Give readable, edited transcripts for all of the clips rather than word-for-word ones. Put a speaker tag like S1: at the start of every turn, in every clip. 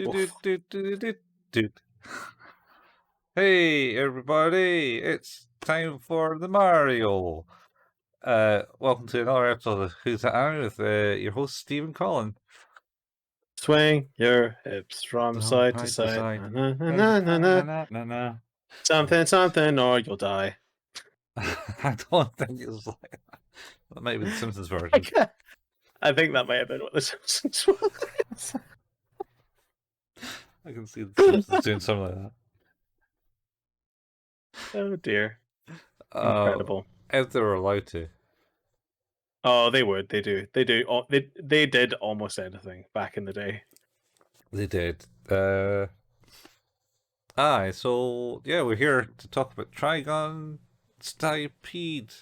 S1: Oof.
S2: Do-do-do-do-do-do. Hey everybody, it's time for the Mario. Welcome to another episode of Who's That Anime with your host Steve and Colin.
S1: Swing your hips from side to
S2: Right to
S1: side.
S2: side.
S1: Na, na, na, na, na, na.
S2: Na.
S1: Something, something, or you'll die.
S2: I don't think it's like that. That might be the Simpsons
S1: I
S2: version.
S1: I think that might have been what the Simpsons was.
S2: I can see the Simpsons doing something like that.
S1: Oh dear. Incredible.
S2: If they were allowed to.
S1: Oh, they would. They do. They do. They did almost anything back in the day.
S2: They did. So yeah, we're here to talk about Trigun Stampede,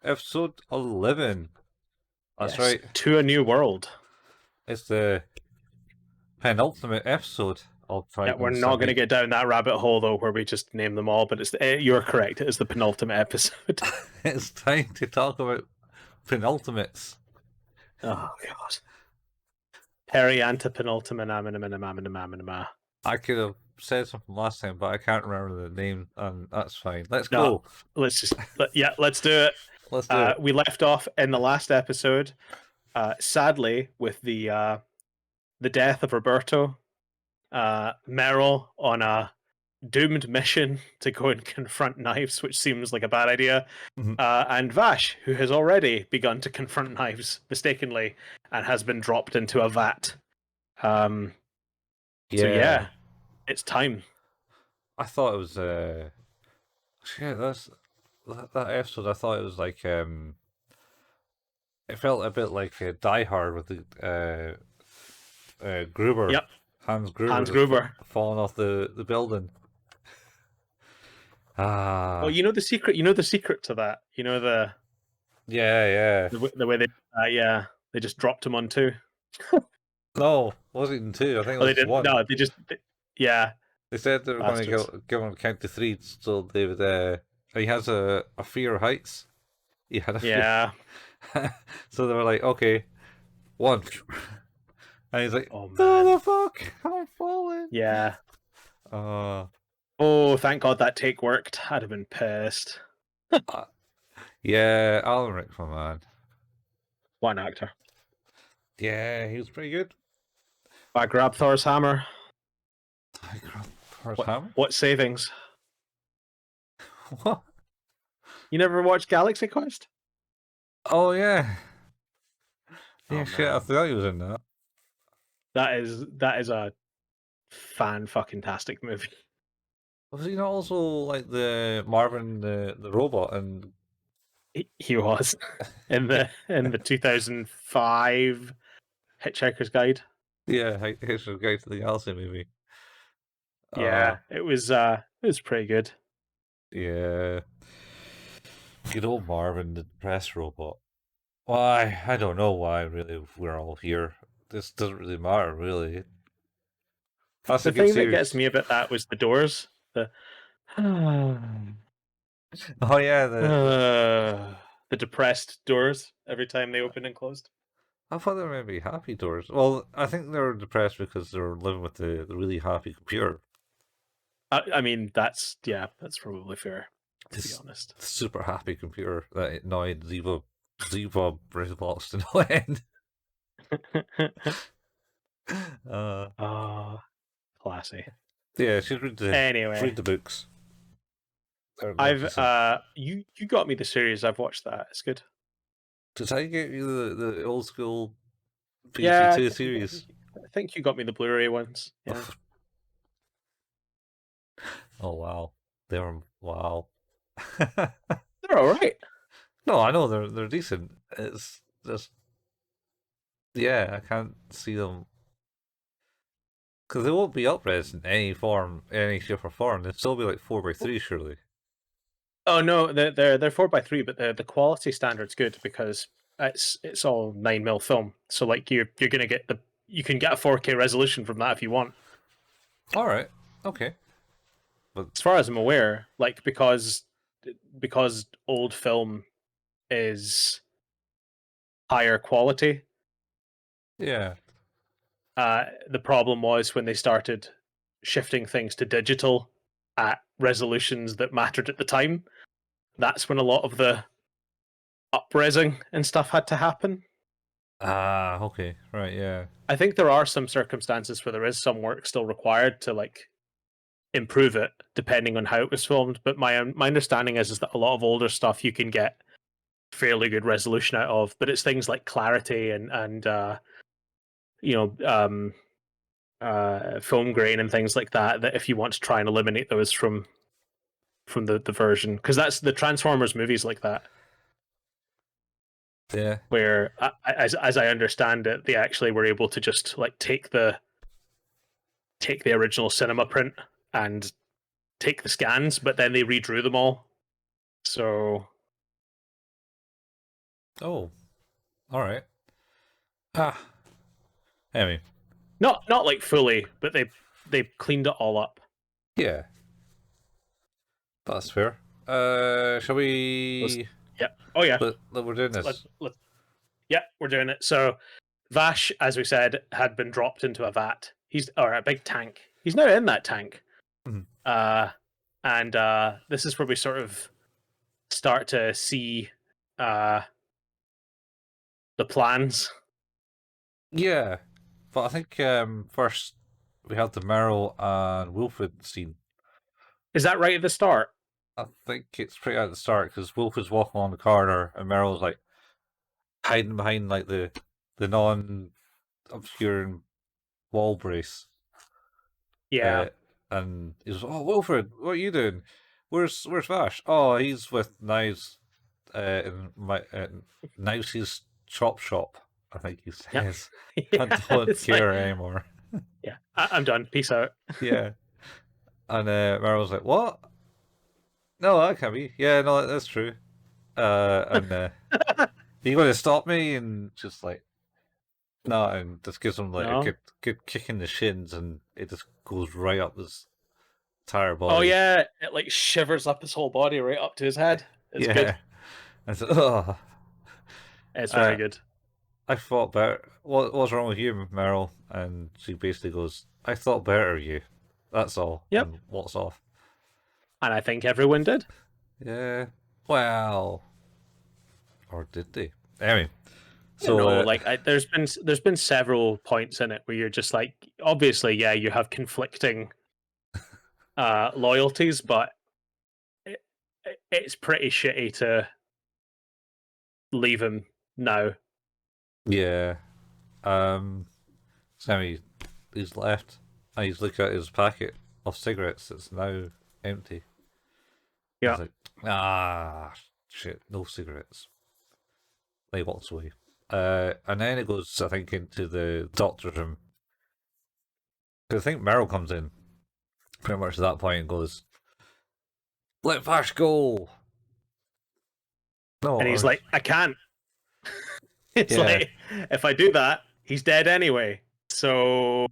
S2: episode 11. That's
S1: Yes.
S2: right.
S1: To a New World.
S2: It's the penultimate episode of Trigun
S1: Yeah, we're not
S2: Stampede.
S1: going to get down that rabbit hole though, where we just name them all. But you're correct. It is the penultimate episode.
S2: It's time to talk about penultimates.
S1: Oh god. Periantapenultimate.
S2: I could have said something last time, but I can't remember the name, and that's fine. Let's
S1: No.
S2: go.
S1: Let's do it.
S2: Let's do it.
S1: We left off in the last episode, sadly, with the death of Roberto. Meryl on a doomed mission to go and confront Knives, which seems like a bad idea.
S2: Mhm.
S1: And Vash, who has already begun to confront Knives mistakenly and has been dropped into a vat. So yeah, it's time.
S2: I thought it was that episode. I thought it was like it felt a bit like Die Hard with the Gruber.
S1: Yep.
S2: Hans Gruber.
S1: Hans Gruber
S2: falling off the building.
S1: Well, you know the secret. You know the secret to that. You know the the way they they just dropped him on two.
S2: No, wasn't even two. I think it
S1: Oh,
S2: was
S1: they didn't.
S2: one.
S1: No, they
S2: said they were going to give him count to three, so they would. He has a fear of heights. He had a fear. So they were like, okay, one, and he's like,
S1: oh
S2: the fuck, I'm falling.
S1: Yeah.
S2: Oh,
S1: thank God that take worked. I'd have been pissed.
S2: Yeah, Alan Rickman, man.
S1: What an actor.
S2: Yeah, he was pretty good.
S1: I grabbed Thor's hammer.
S2: Hammer?
S1: What savings?
S2: What?
S1: You never watched Galaxy Quest?
S2: Oh yeah. Yeah, shit,
S1: man.
S2: I forgot he was in that.
S1: That is a fan-fucking-tastic movie.
S2: Was he not also like the Marvin the robot and
S1: He was in the 2005 Hitchhiker's Guide.
S2: Yeah, Hitchhiker's Guide to the Galaxy movie.
S1: Yeah, it was pretty good.
S2: Yeah. Good old Marvin, the depressed robot. Why? I don't know why, really, we're all here. This doesn't really matter, really. That's
S1: The thing that gets me about that was the doors.
S2: Oh, yeah.
S1: The depressed doors every time they opened and closed.
S2: I thought they were maybe happy doors. Well, I think they were depressed because they were living with the really happy computer.
S1: I mean, that's probably fair, to be honest.
S2: Super happy computer that annoyed Ziva robots to no end.
S1: Classy.
S2: Yeah, she's read the books.
S1: You got me the series. I've watched that. It's good.
S2: Did I get you the old school PC2 series?
S1: I think you got me the Blu-ray ones. Yeah.
S2: Oh wow, they're wow.
S1: They're all right.
S2: No, I know they're decent. It's just I can't see them because they won't be up-res in any form, any shape or form. They'll still be like 4x3, surely.
S1: Oh no, they're 4x3, but the quality standard's good because it's all 9mm film. So like you're gonna get you can get a 4K resolution from that if you want.
S2: All right, okay.
S1: But as far as I'm aware, like because old film is higher quality.
S2: Yeah.
S1: The problem was when they started shifting things to digital at resolutions that mattered at the time. That's when a lot of the upresing and stuff had to happen.
S2: Ah, okay, right, yeah.
S1: I think there are some circumstances where there is some work still required to like improve it, depending on how it was filmed. But my understanding is that a lot of older stuff you can get fairly good resolution out of, but it's things like clarity and you know film grain and things like that. That if you want to try and eliminate those from the version, because that's the Transformers movies like that.
S2: Yeah.
S1: Where, as I understand it, they actually were able to just like take the original cinema print and take the scans, but then they redrew them all. So,
S2: oh, all right. Ah, anyway,
S1: not like fully, but they cleaned it all up.
S2: yeah, that's fair. Shall we?
S1: Yeah. Oh yeah.
S2: We're doing this.
S1: Yeah, we're doing it. So, Vash, as we said, had been dropped into a vat. Or a big tank. He's now in that tank.
S2: Mm-hmm.
S1: And this is where we sort of start to see the plans.
S2: Yeah, but I think first we have the Meryl and Wolfwood scene.
S1: Is that right at the start?
S2: I think it's pretty at the start because Wolfwood's walking along the corridor and Meryl's like hiding behind like the non-obscuring wall brace.
S1: Yeah.
S2: And he goes, "Oh, Wilfred, what are you doing? Where's Vash? Oh, he's with Knives, in my Knives's chop shop. I think he says.
S1: Yeah,
S2: I don't care anymore.
S1: Yeah, I'm done. Peace out.
S2: Yeah, and Meryl's like, "What? No, that can't be. Yeah, no, that's true. And are you going to stop me?" And just like, no, and just gives him like a good kick in the shins, and it just goes right up his entire body.
S1: Oh yeah, it like shivers up his whole body right up to his head. It's good.
S2: And so, oh.
S1: It's very good.
S2: I thought better. What's wrong with you, Meryl? And she basically goes, "I thought better of you. That's all."
S1: Yep.
S2: And walks off.
S1: And I think everyone did.
S2: Yeah. Well, or did they? Anyway. So
S1: there's been several points in it where you're just like, obviously, yeah, you have conflicting loyalties, but it's pretty shitty to leave him now.
S2: Yeah. Sammy, he's left, and he's looking at his packet of cigarettes that's now empty.
S1: Yeah.
S2: He's like, ah, shit, no cigarettes. And he walks away. And then it goes, I think, into the doctor's room. Because I think Meryl comes in pretty much at that point and goes, "Let Vash go." No,
S1: and he's like, "I can't." It's like, if I do that, he's dead anyway. So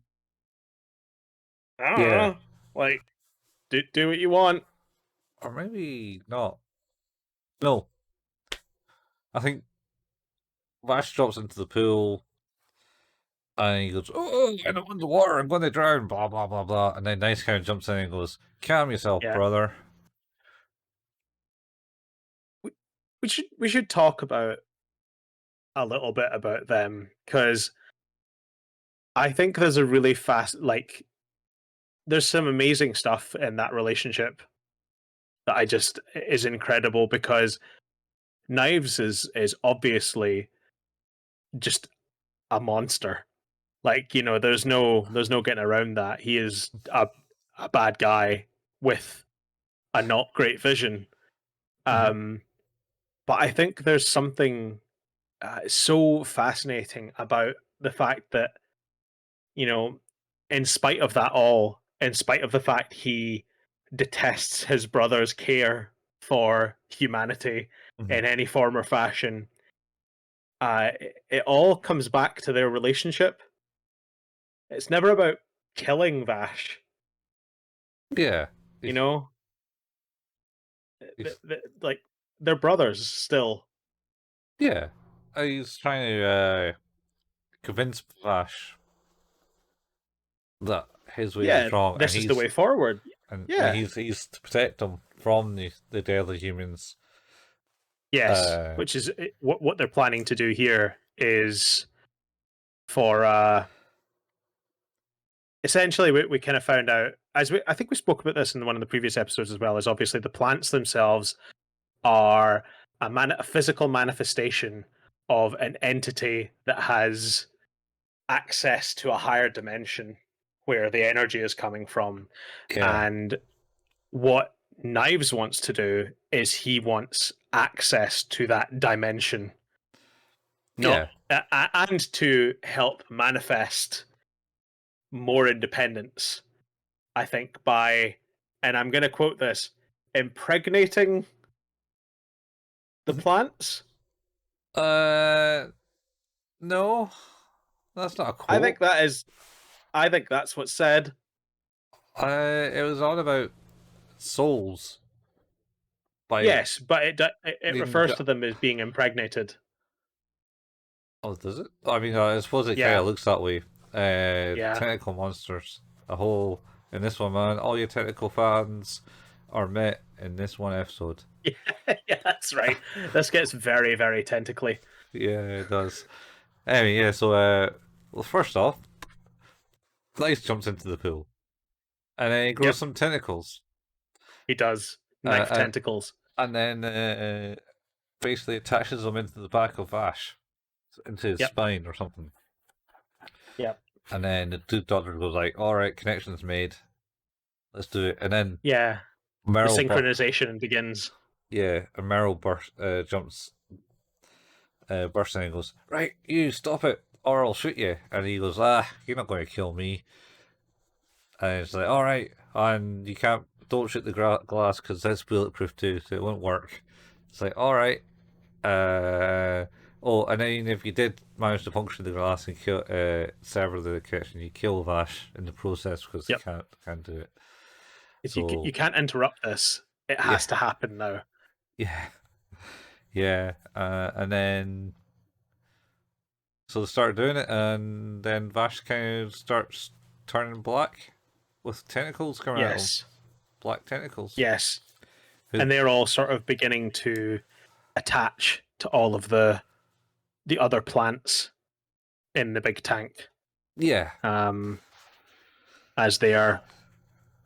S1: I don't know. Like, do what you want.
S2: Or maybe not. No. I think Vash drops into the pool and he goes, "Oh, I'm underwater, I'm going to drown, blah, blah, blah, blah." And then Nice Cow jumps in and goes, "Calm yourself, brother."
S1: We should talk about a little bit about them, because I think there's a really there's some amazing stuff in that relationship that is incredible, because Knives is obviously just a monster. Like, there's no getting around that. He is a bad guy with a not great vision. But I think there's something so fascinating about the fact that, in spite of that all, in spite of the fact he detests his brother's care for humanity in any form or fashion, it all comes back to their relationship. It's never about killing Vash.
S2: Yeah.
S1: Like, they're brothers still.
S2: Yeah. He's trying to convince Vash that his way is wrong,
S1: this is the way forward.
S2: and
S1: Yeah.
S2: he's to protect them from the deadly humans.
S1: Yes, which is what they're planning to do here is for essentially we kind of found out I think we spoke about this in one of the previous episodes as well, is obviously the plants themselves are a physical manifestation of an entity that has access to a higher dimension where the energy is coming from.
S2: Yeah.
S1: And what Knives wants to do is he wants access to that dimension, not and to help manifest more independence. I think by, and I'm going to quote this, impregnating the plants.
S2: No, that's not a quote.
S1: I think that's what's said.
S2: It was all about souls.
S1: Yes, but it refers to them as being impregnated.
S2: Oh, does it? I mean, I suppose it kind of looks that way. Tentacle monsters. In this one, man, all your tentacle fans are met in this one episode.
S1: Yeah, that's right. This gets very, very tentacly.
S2: Yeah, it does. Anyway, yeah, so, well, first off, Knife jumps into the pool. And then he grows some tentacles.
S1: He does. Knife tentacles.
S2: And then basically attaches them into the back of Vash. Into his spine or something.
S1: Yep.
S2: And then the two doctors goes like, alright, connection's made. Let's do it. And then
S1: the synchronization begins.
S2: Yeah, and Meryl jumps bursts in and goes, right, you stop it, or I'll shoot you. And he goes, you're not going to kill me. And it's like, all right, and you don't shoot the glass because that's bulletproof too, so it won't work. It's like, all right. And then if you did manage to puncture the glass and kill, sever the connection, you kill Vash in the process because you can't do it.
S1: So, you can't interrupt this. It has to happen now.
S2: Yeah. And then so they start doing it, and then Vash kind of starts turning black with tentacles coming out of him. Black tentacles.
S1: Yes. And they're all sort of beginning to attach to all of the other plants in the big tank.
S2: Yeah.
S1: As they are,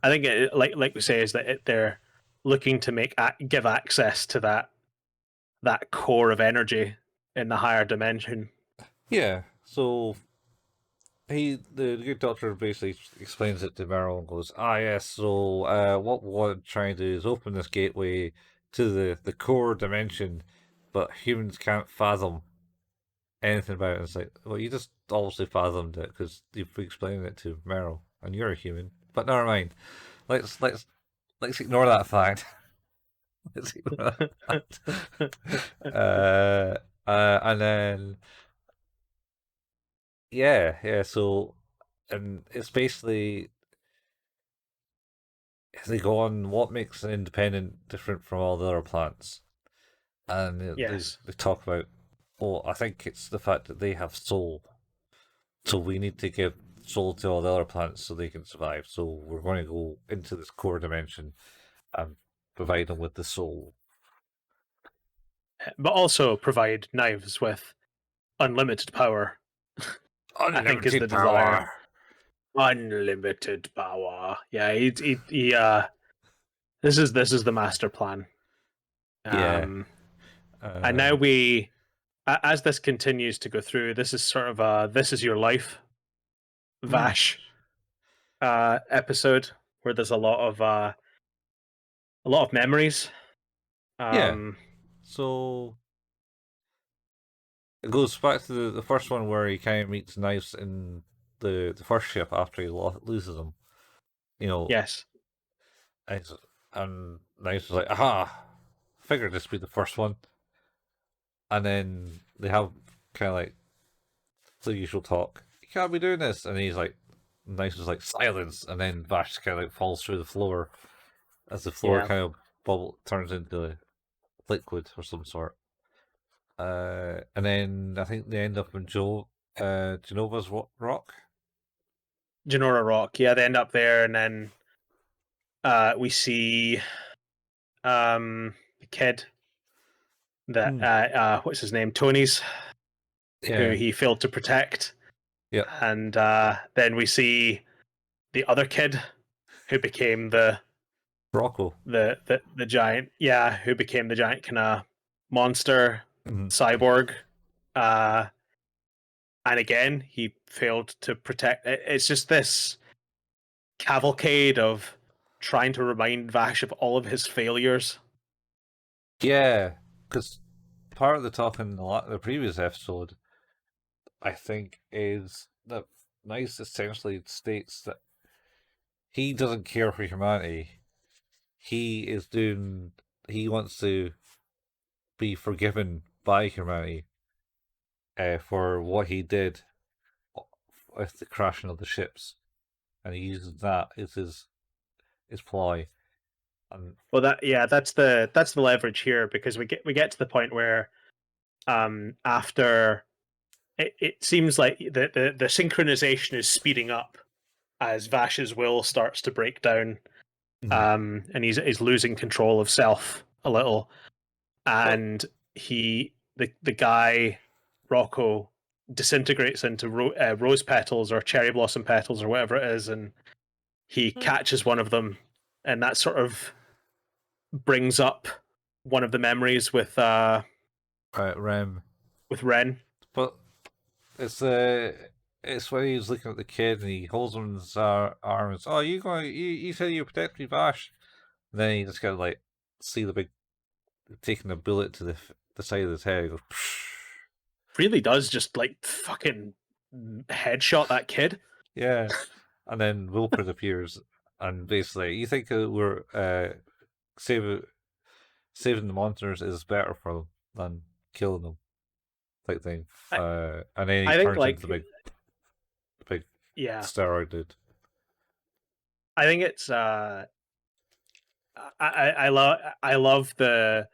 S1: I think like we say, is that they're looking to give access to that core of energy in the higher dimension.
S2: Yeah. So the good doctor basically explains it to Meryl and goes, yes, so what we're trying to do is open this gateway to the core dimension, but humans can't fathom anything about it. It's like, well, you just obviously fathomed it because you've explained it to Meryl, and you're a human. But never mind. Let's ignore that fact. Let's ignore that fact. And then so, and it's basically, as they go on, what makes an independent different from all the other plants? And they talk about, I think it's the fact that they have soul. So we need to give soul to all the other plants so they can survive. So we're going to go into this core dimension and provide them with the soul.
S1: But also provide Knives with unlimited power.
S2: Unlimited I think is the power.
S1: Desire. Unlimited power. Yeah, he this is the master plan. And now as this continues to go through, this is sort of this is your life Vash episode where there's a lot of memories.
S2: So it goes back to the first one where he kind of meets Knives in the first ship after he loses him.
S1: Yes.
S2: And Knives was like, aha, figured this would be the first one. And then they have kind of like the usual talk. You can't be doing this. And he's like, Knives was like, silence. And then Vash kind of like falls through the floor as the floor kind of turns into liquid or some sort. And then I think they end up in Genova's rock.
S1: Genora Rock. Yeah, they end up there, and then we see the kid that what's his name, Tony's, who he failed to protect.
S2: Yeah,
S1: and then we see the other kid who became the
S2: Rocco,
S1: the giant, who became the giant kind of monster cyborg. And again, he failed to protect. It's just this cavalcade of trying to remind Vash of all of his failures.
S2: Yeah, because part of the talk in the previous episode, I think, is that Nice essentially states that he doesn't care for humanity. He wants to be forgiven by humanity for what he did with the crashing of the ships, and he uses that as his ploy. And
S1: well, that's the leverage here, because we get to the point where after it seems like the synchronization is speeding up as Vash's will starts to break down, and he's losing control of self a little, and the guy Rocco disintegrates into rose petals or cherry blossom petals or whatever it is, and he catches one of them, and that sort of brings up one of the memories with
S2: Rem.
S1: with Ren.
S2: But it's when he's looking at the kid and he holds him in his arms. Oh, you said you protect me, Vash. And then he just kind of like see the big taking a bullet to the side of his head. He goes,
S1: really does just like fucking headshot that kid.
S2: Yeah, and then Wilfred appears, and basically, you think we're saving the monsters is better for them than killing them, type thing. And then he turns into the big steroid dude.
S1: I think it's I love the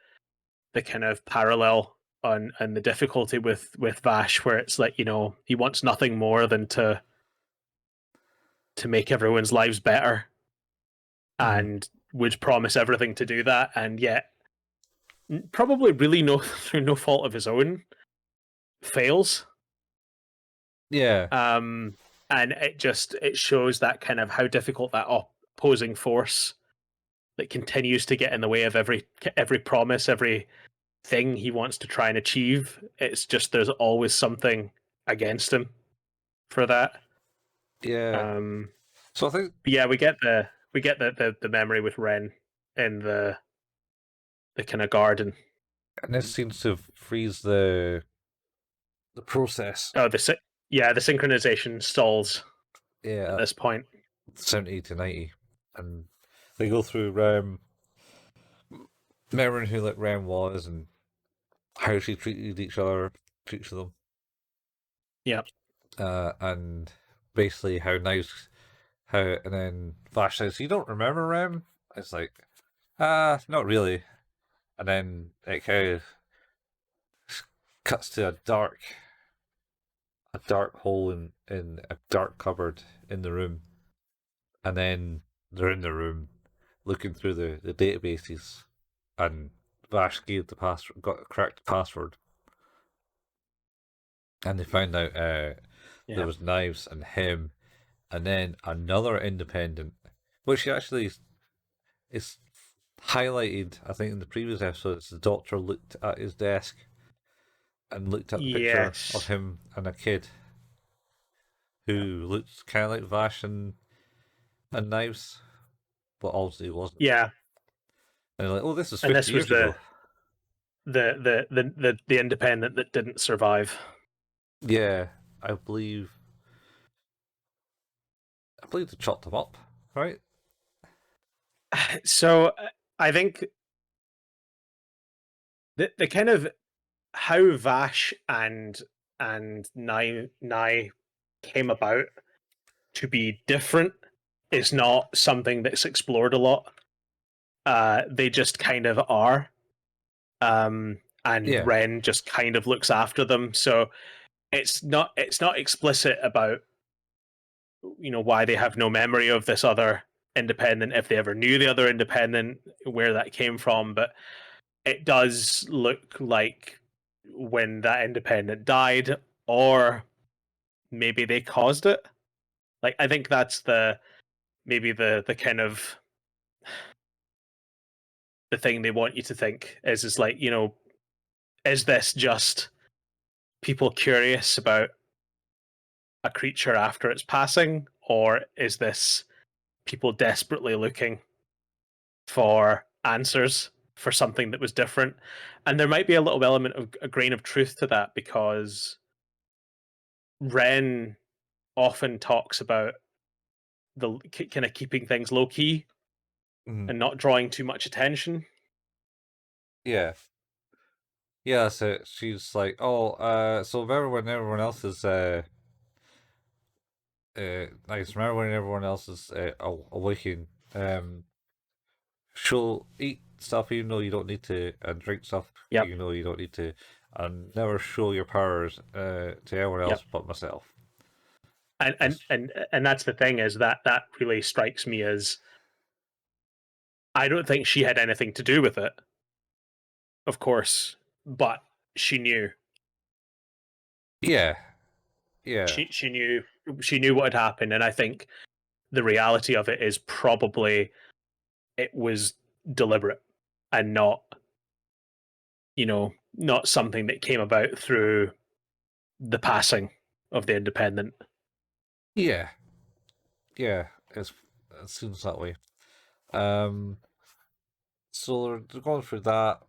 S1: kind of parallel and the difficulty with Vash, where it's like, he wants nothing more than to make everyone's lives better, and would promise everything to do that, and yet probably really through no fault of his own fails.
S2: Yeah.
S1: And it shows that kind of how difficult that opposing force that continues to get in the way of every promise, every thing he wants to try and achieve. It's just there's always something against him for that.
S2: Yeah. So I think
S1: we get the memory with Ren in the kind of garden,
S2: and this seems to freeze the process.
S1: Oh, the synchronization stalls.
S2: Yeah,
S1: at this point,
S2: 70 to 90, and they go through Rem, remembering who like Rem was and how she treated each of them.
S1: Yeah.
S2: And basically and then Vash says, "You don't remember Rem?" It's like, not really. And then it kind of cuts to a dark hole in a dark cupboard in the room, and then they're in the room looking through the databases, and Vash gave got a correct password, and they found out there was knives and him, and then another independent, which actually is highlighted, I think, in the previous episodes. The doctor looked at his desk and looked at the picture of him and a kid who looked kind of like Vash and Knives, but obviously wasn't.
S1: Yeah.
S2: And they're like, "Oh, this is 50 years ago."
S1: The independent that didn't survive.
S2: Yeah, I believe they chopped him up, right?
S1: So I think the kind of how Vash and Nye came about to be different is not something that's explored a lot. They just kind of are. And Ren just kind of looks after them. So it's not explicit about why they have no memory of this other independent, if they ever knew the other independent, where that came from. But it does look like when that independent died, or maybe they caused it. Like, I think that's maybe the kind of the thing they want you to think is like, is this just people curious about a creature after its passing, or is this people desperately looking for answers for something that was different? And there might be a little element of a grain of truth to that, because Ren often talks about the kind of keeping things low key and not drawing too much attention.
S2: Yeah. Yeah, so she's like, oh, so remember when everyone else is, remember when everyone else is awakened, she'll eat stuff even though you don't need to, and drink stuff
S1: Yep.
S2: even though you don't need to, and never show your powers to anyone else but myself.
S1: And that's the thing, is that really strikes me as, I don't think she had anything to do with it, of course, but she knew.
S2: Yeah. Yeah.
S1: She knew what had happened, and I think the reality of it is probably it was deliberate and not not something that came about through the passing of the independent.
S2: Yeah. Yeah, it seems that way. So they're going through that,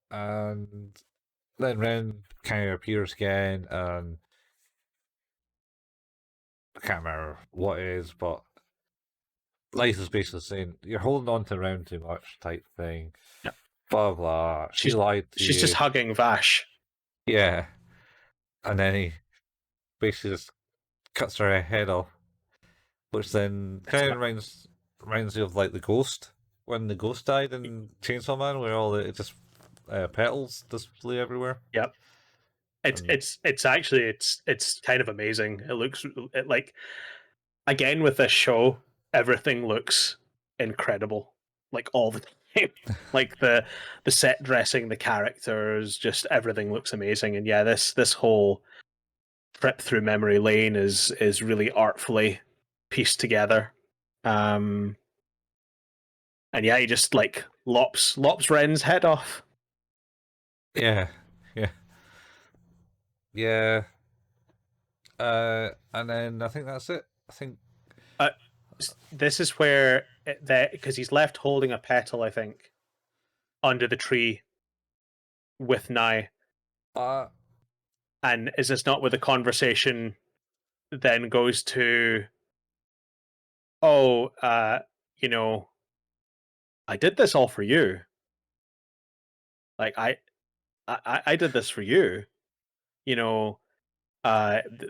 S2: and then Ren kind of appears again, and I can't remember what it is, but Life is basically saying you're holding on to Ren too much, type thing.
S1: Yeah.
S2: Blah blah. She lied to you.
S1: She's just hugging Vash.
S2: Yeah, and then he basically just cuts her head off, which then kind of reminds you of like the Ghost, when the Ghost died in Chainsaw Man, where all the just petals display everywhere.
S1: Yep. It's actually it's kind of amazing. It looks like, again, with this show, everything looks incredible, like all the time. Like the set dressing, the characters, just everything looks amazing. And yeah, this whole trip through memory lane is really artfully pieced together. And yeah, he just like lops Ren's head off.
S2: Yeah, yeah, yeah. And then I think that's it. I think
S1: this is where that, because he's left holding a petal, I think, under the tree with Nye. And is this not where the conversation then goes to, oh, I did this all for you. Like I did this for you. The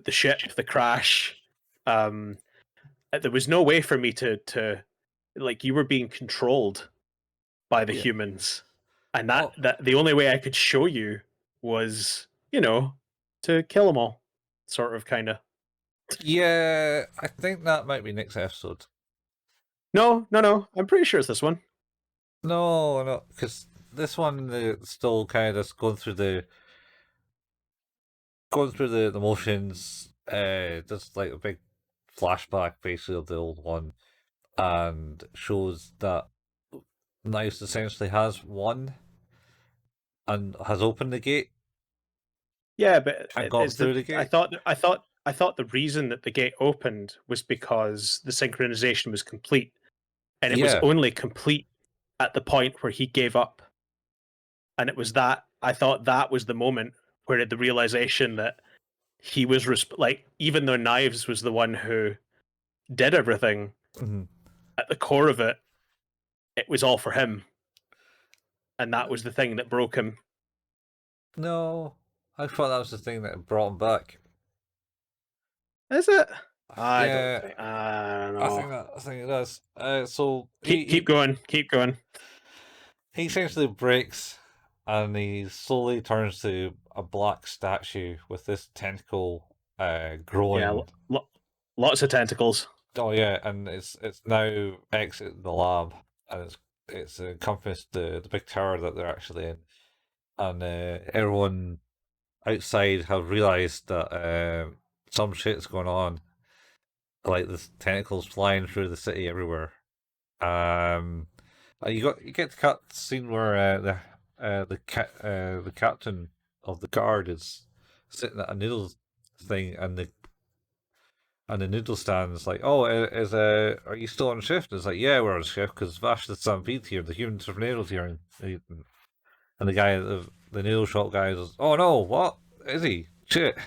S1: ship, the crash. There was no way for me to like, you were being controlled by the humans, and that the only way I could show you was to kill them all, sort of, kind of.
S2: Yeah, I think that might be next episode.
S1: No, I'm pretty sure it's this one.
S2: No, because this one still kind of going through the motions. Just like a big flashback, basically, of the old one, and shows that Knives essentially has won and has opened the gate.
S1: Yeah, but
S2: I got through the gate.
S1: I thought the reason that the gate opened was because the synchronization was complete, and it was only complete at the point where he gave up. And it was that, I thought that was the moment where the realization that he was like, even though Knives was the one who did everything, at the core of it, it was all for him, and that was the thing that broke him.
S2: No, I thought that was the thing that brought him back.
S1: Is it? I don't know.
S2: I think it does. So
S1: keep going.
S2: He essentially breaks, and he slowly turns to a black statue with this tentacle growing.
S1: Yeah, lots of tentacles.
S2: Oh yeah, and it's now exited the lab, and it's encompassed the big tower that they're actually in, and everyone outside have realized that some shit's going on, like there's tentacles flying through the city everywhere. You get the cut scene where the captain of the guard is sitting at a noodle thing, and the noodle stand's like, "Oh, are you still on shift?" And it's like, "Yeah, we're on shift because Vash the Stampede here, the human tornado's here." And the guy, the noodle shop guy, is, "Oh no, what is he? Shit,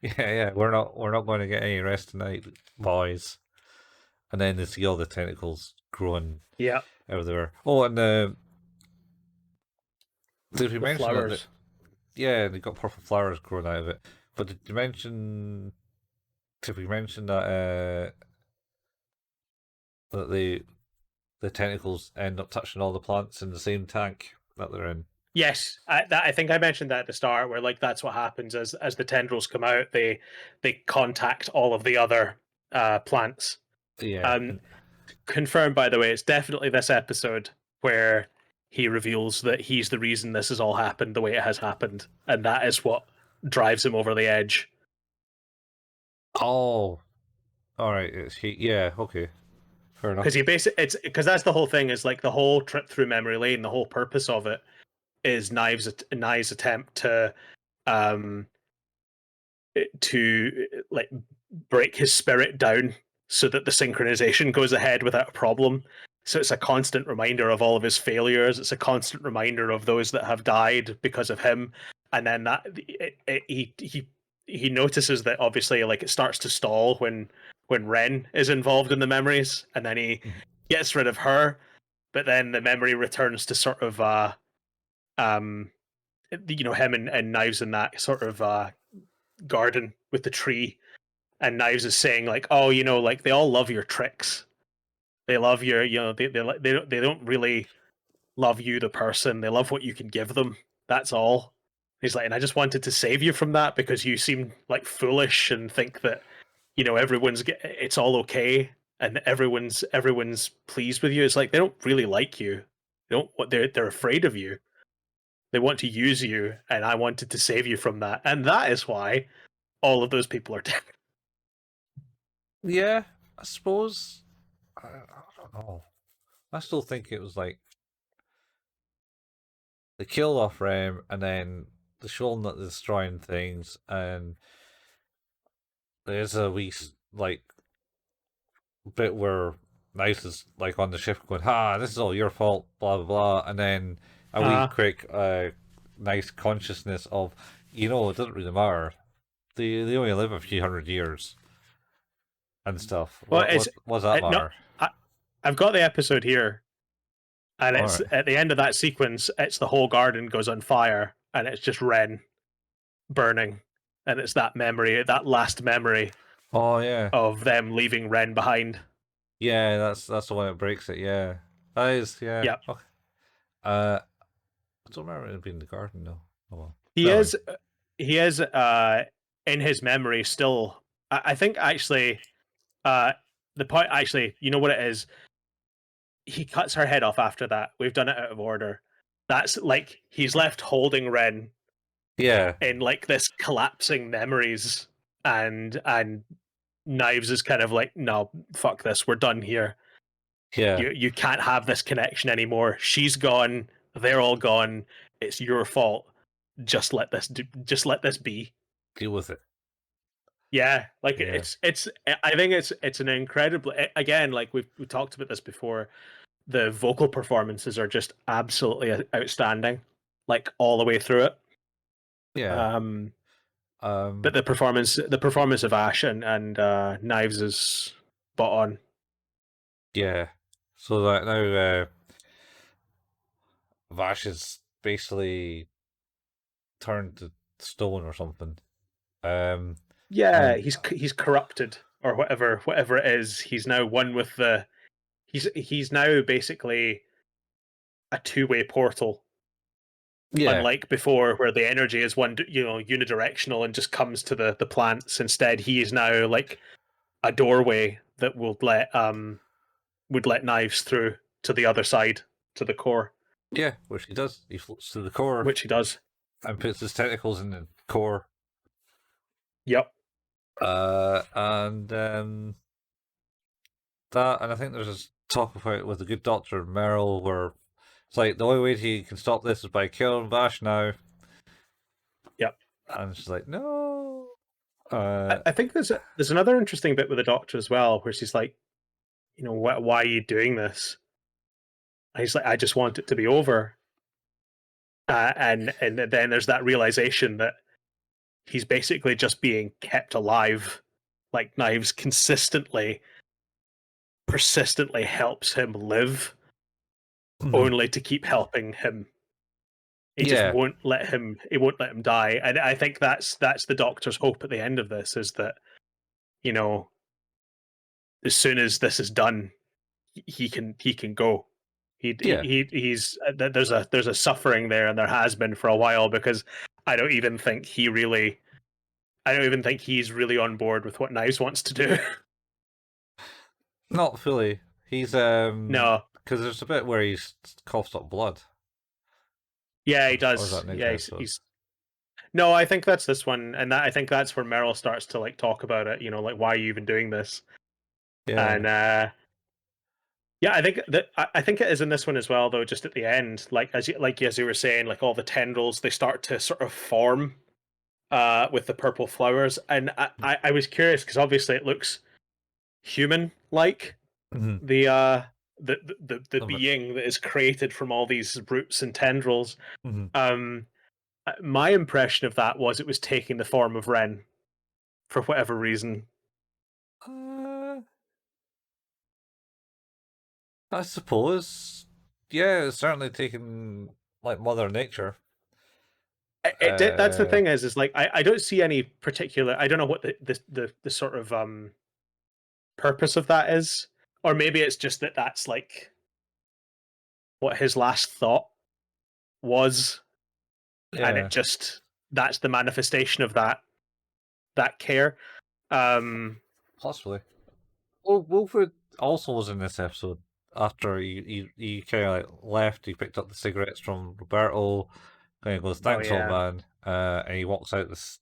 S2: yeah, we're not going to get any rest tonight, boys." And then they see all the tentacles growing
S1: Yeah,
S2: everywhere. Oh, and did we
S1: the
S2: mention that?
S1: flowers.
S2: Yeah, they got purple flowers growing out of it. But did you mention? Did we mention that that the tentacles end up touching all the plants in the same tank that they're in?
S1: Yes, I think I mentioned that at the start, where like that's what happens as the tendrils come out, they contact all of the other plants.
S2: Yeah.
S1: Confirmed, by the way, it's definitely this episode where he reveals that he's the reason this has all happened the way it has happened, and that is what drives him over the edge.
S2: Oh, all right. It's he. Yeah. Okay. Fair enough.
S1: Because it's because that's the whole thing, is like the whole trip through memory lane. The whole purpose of it is Knives' attempt um to like break his spirit down so that the synchronization goes ahead without a problem. So it's a constant reminder of all of his failures. It's a constant reminder of those that have died because of him. And then he notices that obviously like it starts to stall when Ren is involved in the memories, and then he gets rid of her, but then the memory returns to sort of him and Knives in that sort of garden with the tree, and Knives is saying like, oh, like they all love your tricks. They love your, they don't really love you, the person. They love what you can give them. That's all. He's like, and I just wanted to save you from that because you seem like foolish and think that it's all okay and everyone's pleased with you. It's like they don't really like you. They're afraid of you. They want to use you, and I wanted to save you from that. And that is why all of those people are dead.
S2: Yeah, I suppose. I don't know. I still think it was like they killed off Rem, and then they shown that they're destroying things, and there's a wee like bit where Nice is like on the ship going, "Ha, this is all your fault," blah blah blah, and then a wee quick nice consciousness of, it doesn't really matter. They only live a few hundred years and stuff.
S1: Well,
S2: What does that matter?
S1: No, I've got the episode here, and
S2: All
S1: it's
S2: right.
S1: at the end of that sequence. It's the whole garden goes on fire, and it's just Ren burning, and it's that last memory.
S2: Oh yeah.
S1: Of them leaving Ren behind.
S2: Yeah, that's the one that breaks it. Yeah, that is. Yeah.
S1: Yeah.
S2: Okay. I don't remember it being the garden though. Oh well.
S1: He is in his memory still. I think actually the point, actually, you know what it is? He cuts her head off after that. We've done it out of order. That's like he's left holding Ren.
S2: Yeah.
S1: In like this collapsing memories, and Knives is kind of like, no, fuck this, we're done here.
S2: Yeah.
S1: You can't have this connection anymore. She's gone. They're all gone. It's your fault. Just let this be.
S2: Deal with it.
S1: Yeah, like it's. I think it's an incredible. Again, like we talked about this before. The vocal performances are just absolutely outstanding, like all the way through it.
S2: Yeah.
S1: But the performance of Ash and Knives is spot on.
S2: Yeah. So that now Vash is basically turned to stone or something.
S1: Yeah, he's corrupted or whatever it is. He's now one with the. He's now basically a two-way portal
S2: Yeah.
S1: Unlike before, where the energy is unidirectional and just comes to the plants. Instead, he is now like a doorway that would let knives through to the other side, to the core.
S2: Yeah, which he does. He floats to the core,
S1: which he does,
S2: and puts his tentacles in the core.
S1: Yep.
S2: And that, and I think there's this talk about with the good Doctor Merrill, where it's like the only way he can stop this is by killing Vash now.
S1: Yep.
S2: And she's like, no.
S1: I think there's another interesting bit with the Doctor as well, where she's like, why are you doing this? And he's like, I just want it to be over. And then there's that realization that he's basically just being kept alive. Like knives persistently helps him live, only to keep helping him. He just won't let him. He won't let him die. And I think that's the Doctor's hope at the end of this, is that, as soon as this is done, he can go. He's there's a suffering there, and there has been for a while, because I don't even think he's really on board with what Knives wants to do.
S2: Not fully. He's
S1: No.
S2: Because there's a bit where he coughs up blood.
S1: Yeah, he does. Yeah, he's. No, I think that's this one, and I think that's where Meryl starts to like talk about it. Like, why are you even doing this?
S2: Yeah.
S1: And yeah, I think it is in this one as well, though. Just at the end, as you were saying, like all the tendrils, they start to sort of form with the purple flowers, and I was curious because obviously it looks human-like.
S2: Mm-hmm.
S1: The being that is created from all these roots and tendrils.
S2: Mm-hmm.
S1: My impression of that was it was taking the form of Ren for whatever reason.
S2: I suppose. Yeah, it's certainly taken like Mother Nature.
S1: It did. That's the thing is like I don't see any particular. I don't know what the sort of purpose of that is, or maybe it's just that's like what his last thought was, and it just that's the manifestation of that care.
S2: Possibly. Well, Wolfwood also was in this episode. After he kind of like left, he picked up the cigarettes from Roberto. Kind of goes, "Thanks, old man," and he walks out this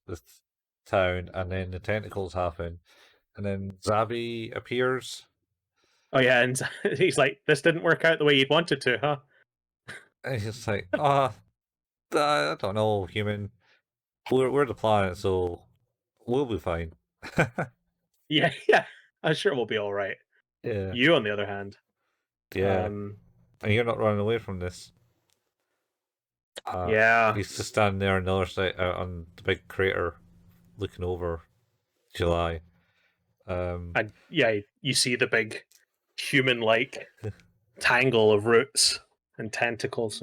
S2: town, and then the tentacles happen, and then Zabi appears.
S1: Oh yeah, and he's like, "This didn't work out the way you'd wanted to, huh?"
S2: And he's like, I don't know, human. We're the planet, so we'll be fine."
S1: Yeah, I'm sure we'll be all right.
S2: Yeah.
S1: You, on the other hand,
S2: and you're not running away from this.
S1: Yeah,
S2: he's just standing there on the other side, on the big crater, looking over July.
S1: And yeah, you see the big human-like tangle of roots and tentacles.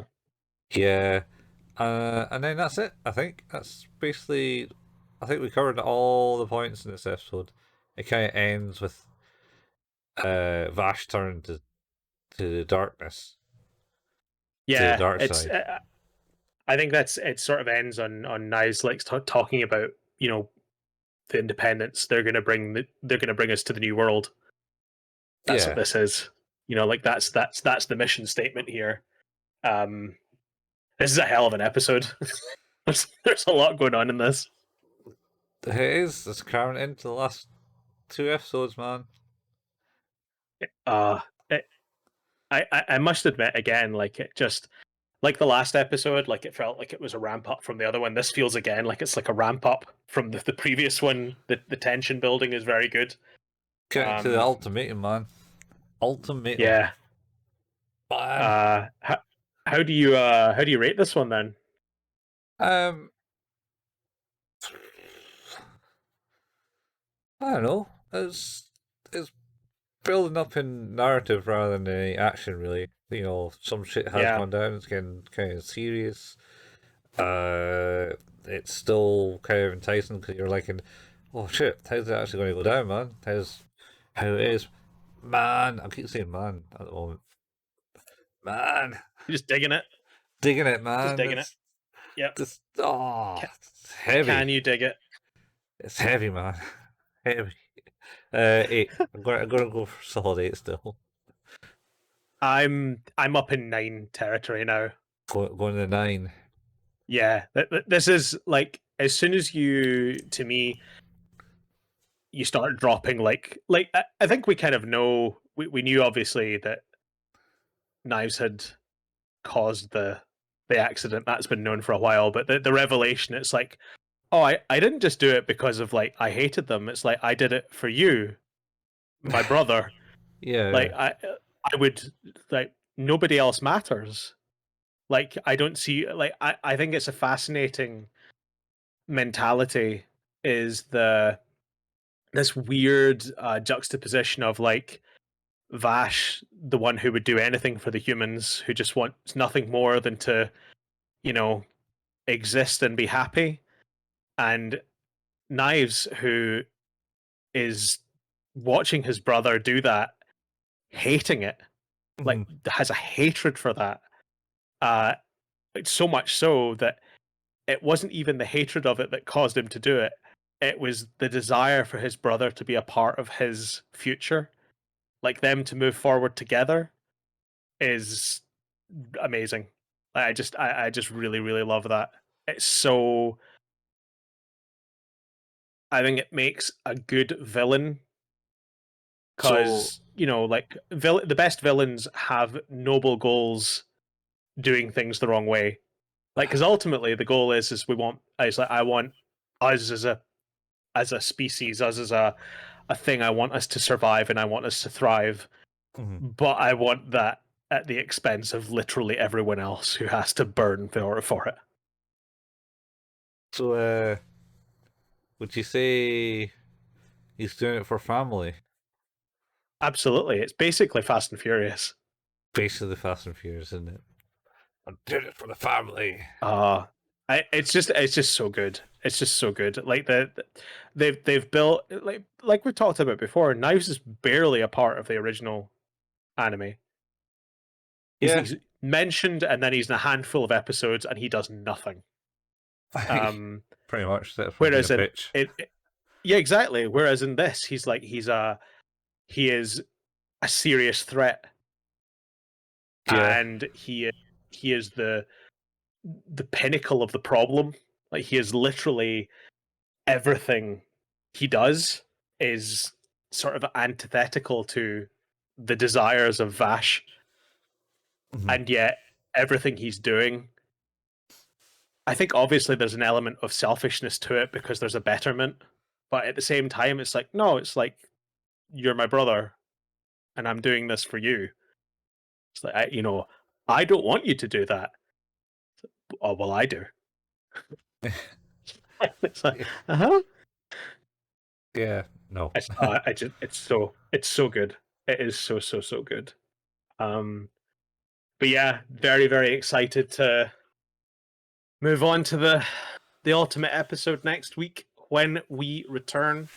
S2: Yeah, and then that's it. I think that's basically. I think we covered all the points in this episode. It kind of ends with Vash turning to the darkness.
S1: Yeah,
S2: to the dark side.
S1: I think it sort of ends on Knives like talking about the independence they're gonna bring us to the new world. That's what this is. Like that's the mission statement here. This is a hell of an episode. There's a lot going on in this.
S2: It is. It's carrying into the last 2 episodes, man.
S1: I must admit again, like it just like the last episode, like it felt like it was a ramp up from the other one. This feels again like it's like a ramp up from the previous one. The tension building is very good.
S2: Getting to the ultimatum, man. Ultimatum.
S1: Yeah. How do you rate this one then?
S2: I don't know. It's building up in narrative rather than any action, really. Some shit has gone down. It's getting kind of serious. It's still kind of enticing because you're like, oh shit, how's it actually going to go down, man? How it is, man. I keep saying man at the moment. Man,
S1: You're just digging it.
S2: Digging it, man.
S1: Just digging it. Yep.
S2: Just, it's heavy.
S1: Can you dig it?
S2: It's heavy, man. Heavy. 8. I'm gonna go for solid 8 still.
S1: I'm up in 9 territory now.
S2: Going to 9.
S1: Yeah, this is like, as soon as you, to me, you start dropping like I think we kind of know, we knew obviously that Knives had caused the accident. That's been known for a while, but the revelation, it's like, oh, I didn't just do it because of like I hated them. It's like I did it for you, my brother.
S2: Yeah.
S1: Like I would, like, nobody else matters. Like I don't see, like I think it's a fascinating mentality, is this weird juxtaposition of like Vash, the one who would do anything for the humans, who just wants nothing more than to, you know, exist and be happy, and Knives, who is watching his brother do that, hating it, like has a hatred for that. So much so that it wasn't even the hatred of it that caused him to do it. It was the desire for his brother to be a part of his future, like them to move forward together, is amazing. I just really, really love that. It's so, I think it makes a good villain, because like the best villains have noble goals, doing things the wrong way. Like, because ultimately the goal is we want, it's like, I want us as a species, us as a thing. I want us to survive and I want us to thrive, but I want that at the expense of literally everyone else who has to burn for it.
S2: So, would you say he's doing it for family?
S1: Absolutely, it's basically Fast and Furious.
S2: Basically, the Fast and Furious, isn't it? I'm doing it for the family.
S1: It's just so good. It's just so good. Like they've built, like we talked about before. Knives is barely a part of the original anime. He's mentioned, and then he's in a handful of episodes, and he does nothing.
S2: Pretty much.
S1: Whereas yeah, exactly. Whereas in this, he is a serious threat, and he is the pinnacle of the problem. Like, he is literally, everything he does is sort of antithetical to the desires of Vash, and yet everything he's doing, I think obviously there's an element of selfishness to it because there's a betterment, but at the same time, it's like, no, it's like, you're my brother, and I'm doing this for you. It's like, I don't want you to do that. Oh well, I do. It's like,
S2: yeah, no.
S1: It's so good. It is so good. But yeah, very, very excited to move on to the ultimate episode next week. When we return,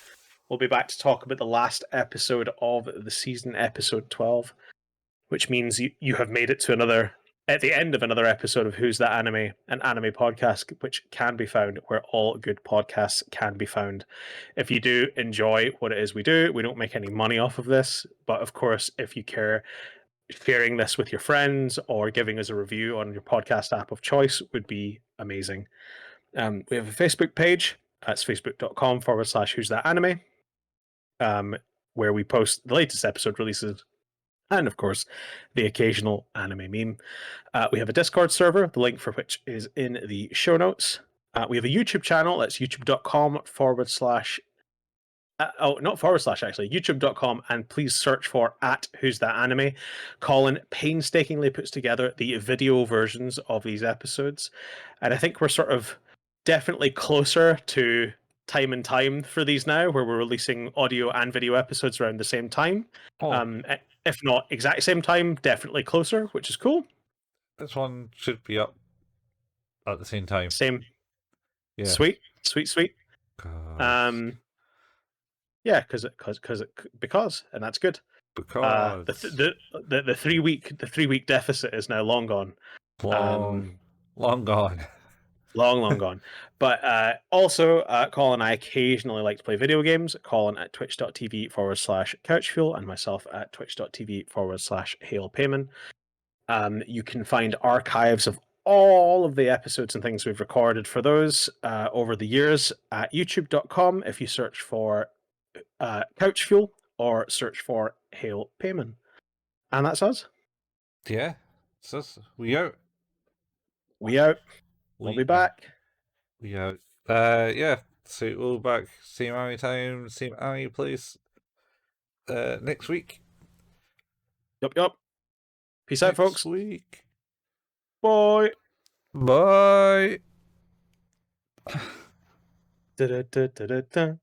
S1: we'll be back to talk about the last episode of the season, episode 12, which means you have made it to at the end of another episode of Who's That Anime, an anime podcast, which can be found where all good podcasts can be found. If you do enjoy what it is we do, we don't make any money off of this, but of course, if you care, sharing this with your friends or giving us a review on your podcast app of choice would be amazing. We have a Facebook page. That's facebook.com/Who's That Anime, where we post the latest episode releases and, of course, the occasional anime meme. We have a Discord server, the link for which is in the show notes. We have a YouTube channel. That's youtube.com/ not / actually, youtube.com, and please search for @Who's That Anime. Colin painstakingly puts together the video versions of these episodes, and I think we're sort of definitely closer to time and time for these now, where we're releasing audio and video episodes around the same time. If not exact same time, definitely closer, which is cool.
S2: This one should be up at the same time.
S1: Same.
S2: Yeah.
S1: Sweet. Yeah, because, and that's good.
S2: Because
S1: the 3 week deficit is now long gone.
S2: Long gone.
S1: Long gone. But also, Colin and I occasionally like to play video games. Colin at twitch.tv/couchfuel and myself at twitch.tv/hailpayman. You can find archives of all of the episodes and things we've recorded for those over the years at youtube.com if you search for couchfuel or search for Hail Payman. And that's us.
S2: Yeah. So we out.
S1: We out. We'll be back.
S2: We out. Yeah. So we'll be back same anime time, same anime place next week.
S1: Yup. Peace out, folks.
S2: Next week.
S1: Bye.
S2: Bye.
S1: Da-da-da-da-da-da.